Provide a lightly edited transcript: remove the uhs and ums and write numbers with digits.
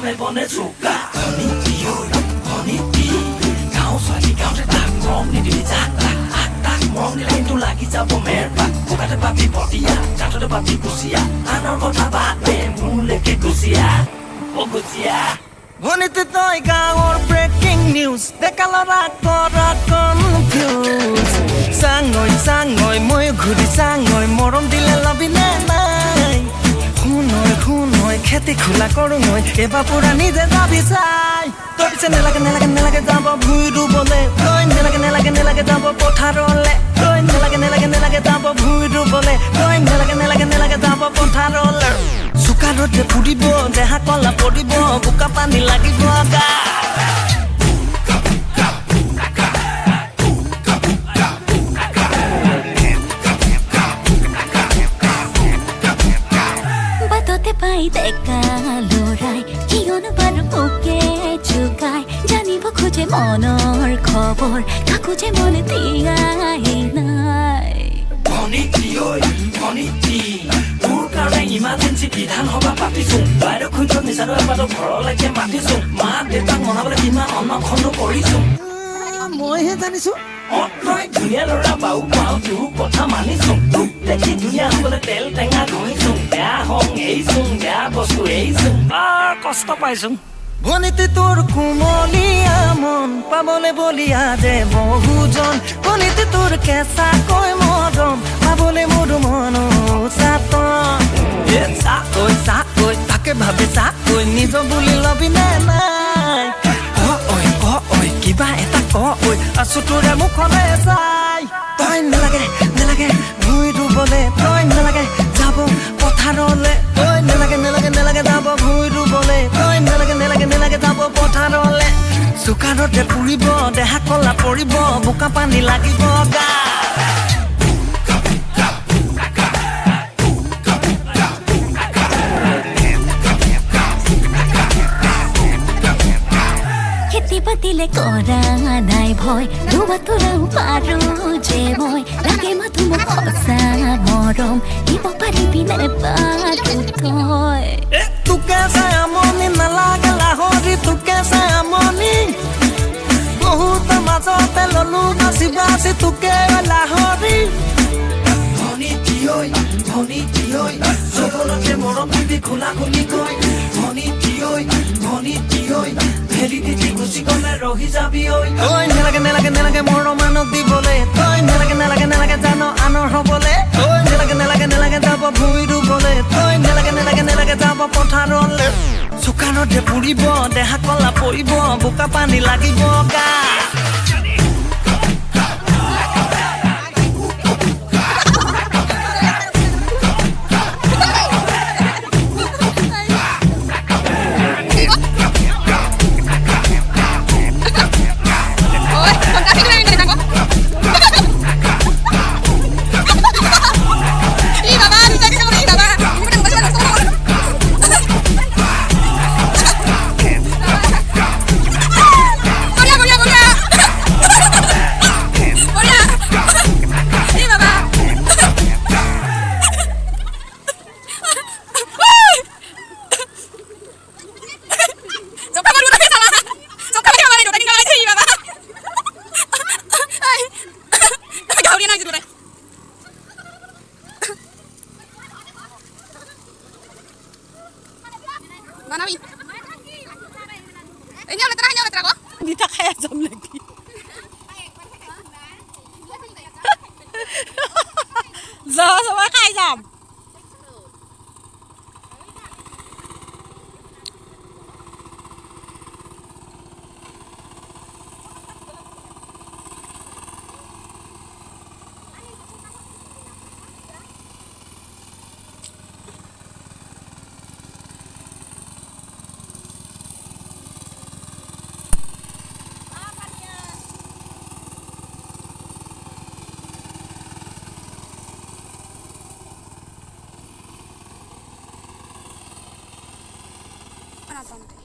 마음에 보내줄까 honey 가오 swagi 가오 딱 멍니들이 딱 멍니를 또 라기 잡아 merpa 고가다 바비 버디야 자토다 바비 구시야 아널 거다 바네 물레게 구시야 구시야 Bonito toy gaor breaking news dekalora kora confuse sangoi moi ghuri sangoi morom dile labine nai hunoi kheti khula koru moi eba pura nije jabi sai toy piche nelage jabo bhuiru bole toy nelage jabo potharole toy nelage jabo bhuiru bole toy nelage jabo potharole Sukarode puribo deha kola poribo buka pani lagibo ga Batote pai deka lorai kionu baru buke chukai janibo khuje monor khobor kakuje mone diai nai honey তোৰ কাৰণে emergency বিধান সভা পাতিছোঁ বাইদেউ খুঁজত নিচানো এবাৰ ঘৰলৈকে মাতিছোঁ মা দেউতাক মনাবলৈ কিমান অনখন কৰিছোঁ মইহে জানিছো তই ধুনীয়া ল'ৰা বাউ পাওঁ তোৰ কথা মানিছোঁ তোক দেখি ধুনীয়া হ'বলৈ তেল টেঙা ঘঁহিছোঁ বেয়া হং এৰিছোঁ বেয়া বস্তু এৰিছোঁ কষ্ট পাইছোঁ বনিতে তোৰ কুমলীয়া মন পাবলে বলিয়া যে বহুজন বনিতে তোৰ কেঁচা কৈ মৰম পাবলে মোৰ মন চাতন চাকৈ তাকে ভাবি চাকৈ নিজ বুলি লবিনে নাই ঐ কিবা এটা ঐ আছো তোৰে মুখলে চাই তই নেলাগে ভুই ৰুবলে তই নেলাগে যাব পথাৰলে তই নেলাগে যাব ভুই ৰুবলে তই নেলাগে যাব পথাৰলে চুকাৰতে পুৰিব দেহা কলা পৰিব বোকা পানী লাগিব গা Patile kora nai bhoi duba turau paru je moi lage mathumo khosa morom ibo pari bine paru toy tu kaisa amoni na lagala hori tu kaisa amoni bahut mazote lolu basi tu ke la hori honey সকলোতে মৰম দিবি খোলা খুলি কৈ honey valley দিদি গুচি গলে ৰহি যাবি ঐ তই নেলাগে মৰমানক দিবলে তই নেলাগে জানো আনৰ হবলে তই নেলাগে যাব ভুই ৰুবলে তই নেলাগে যাব পথাৰলে চুকাৰতে পুৰিব দেহা কলা পৰিব বোকা পানী লাগিব গা Manawi. Ini letra kok. Dita kayak jam lagi. Sama kayak jam. Mana tante?